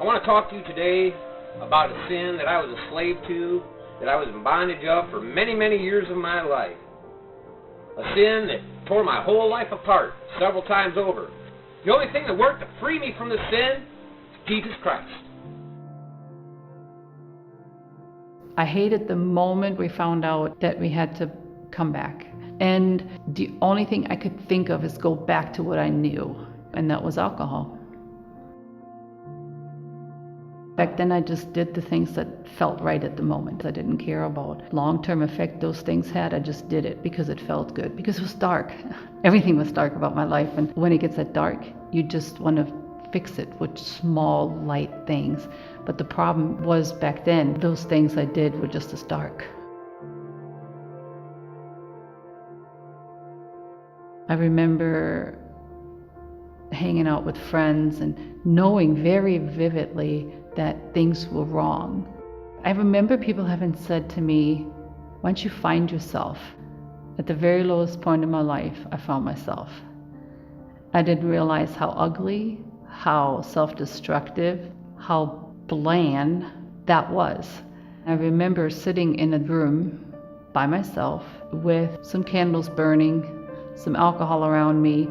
I want to talk to you today about a sin that I was a slave to, that I was in bondage of for many, many years of my life. A sin that tore my whole life apart several times over. The only thing that worked to free me from the sin is Jesus Christ. I hated the moment we found out that we had to come back. And the only thing I could think of is go back to what I knew, and that was alcohol. Back then I just did the things that felt right at the moment. I didn't care about long-term effect those things had. I just did it because it felt good, because it was dark. Everything was dark about my life, and when it gets that dark, you just want to fix it with small, light things. But the problem was back then, those things I did were just as dark. I remember hanging out with friends and knowing very vividly that things were wrong. I remember people having said to me, once you find yourself, at the very lowest point in my life, I found myself. I didn't realize how ugly, how self-destructive, how bland that was. I remember sitting in a room by myself with some candles burning, some alcohol around me,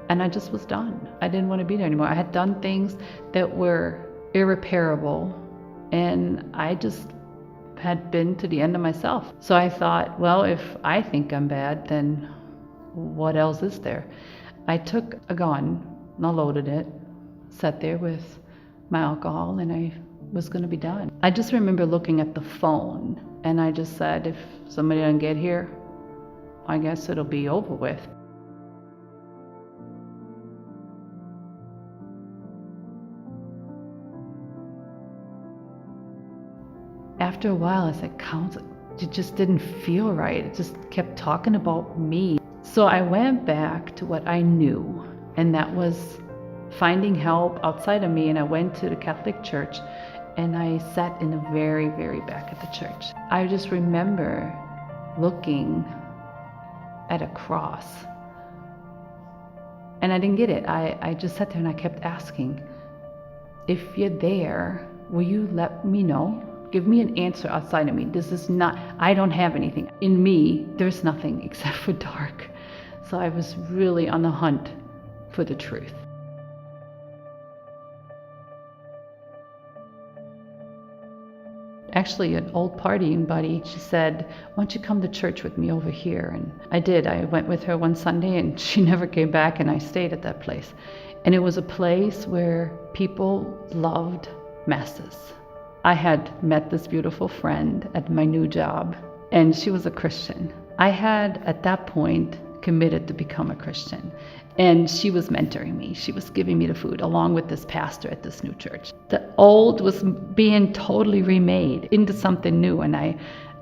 and I just was done. I didn't want to be there anymore. I had done things that were irreparable, and I just had been to the end of myself. So I thought, well, if I think I'm bad, then what else is there? I took a gun and I loaded it, sat there with my alcohol, and I was going to be done. I just remember looking at the phone, and I just said, if somebody doesn't get here, I guess it'll be over with. After a while, I said, counsel, it just didn't feel right. It just kept talking about me. So I went back to what I knew, and that was finding help outside of me. And I went to the Catholic Church, and I sat in the very, very back of the church. I just remember looking at a cross, and I didn't get it. I just sat there and I kept asking, if you're there, will you let me know? Give me an answer outside of me. This is not, I don't have anything. In me, there's nothing except for dark. So I was really on the hunt for the truth. Actually, an old partying buddy, she said, why don't you come to church with me over here? And I did. I went with her one Sunday, and she never came back, and I stayed at that place. And it was a place where people loved masses. I had met this beautiful friend at my new job, and she was a Christian. I had, at that point, committed to become a Christian, and she was mentoring me. She was giving me the food, along with this pastor at this new church. The old was being totally remade into something new, and I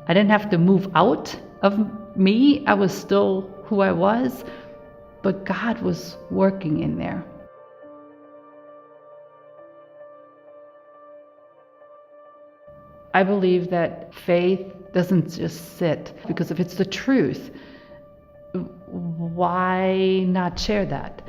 didn't have to move out of me. I was still who I was, but God was working in there. I believe that faith doesn't just sit, because if it's the truth, why not share that?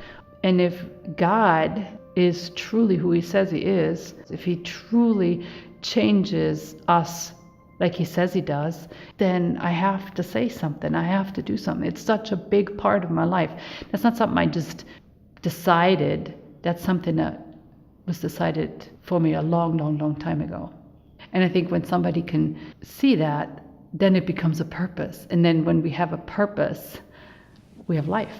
And if God is truly who he says he is, if he truly changes us like he says he does, then I have to say something. I have to do something. It's such a big part of my life. That's not something I just decided. That's something that was decided for me a long, long, long time ago. And I think when somebody can see that, then it becomes a purpose. And then when we have a purpose, we have life.